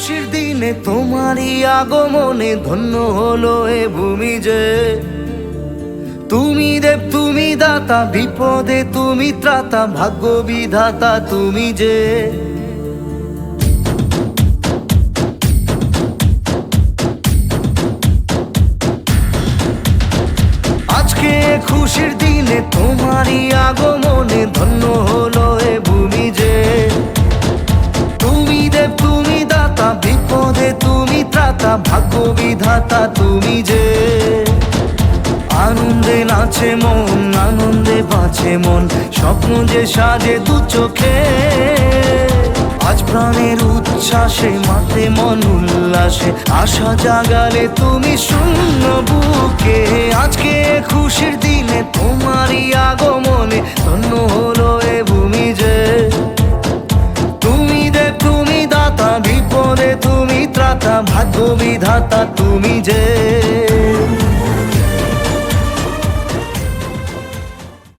খুশির দিনে তোমারই আগমনে ধন্য হলো এ ভূমি যে। তুমি দেব তুমি দাতা, বিপদে তুমি ত্রাতা, ভাগ্য বিধাতা তুমি যে। আজকে খুশির দিনে তোমারই আগমনে ধন্য হলো এ ভূমি যে। তুমি দেব তুমি দাতা, বিপদে তুমি ত্রাতা, ভাগ্য বিধাতা তুমি যে। আনন্দে নাচে মন, আনন্দে বাঁচে মন, স্বপ্ন যে সাজে দু চোখে। আজ প্রাণের উচ্ছ্বাসে মাতে মন উল্লাসে, আশা জাগালে তুমি শূন্য বুকে। আজকে খুশির দিনে তোমারই আগমনে ধন্য হলো এ ভূমি যে। তুমি দেব তুমি দাতা, বিপদে তুমি ত্রাতা, ভাগ্য বিধাতা তুমি যে।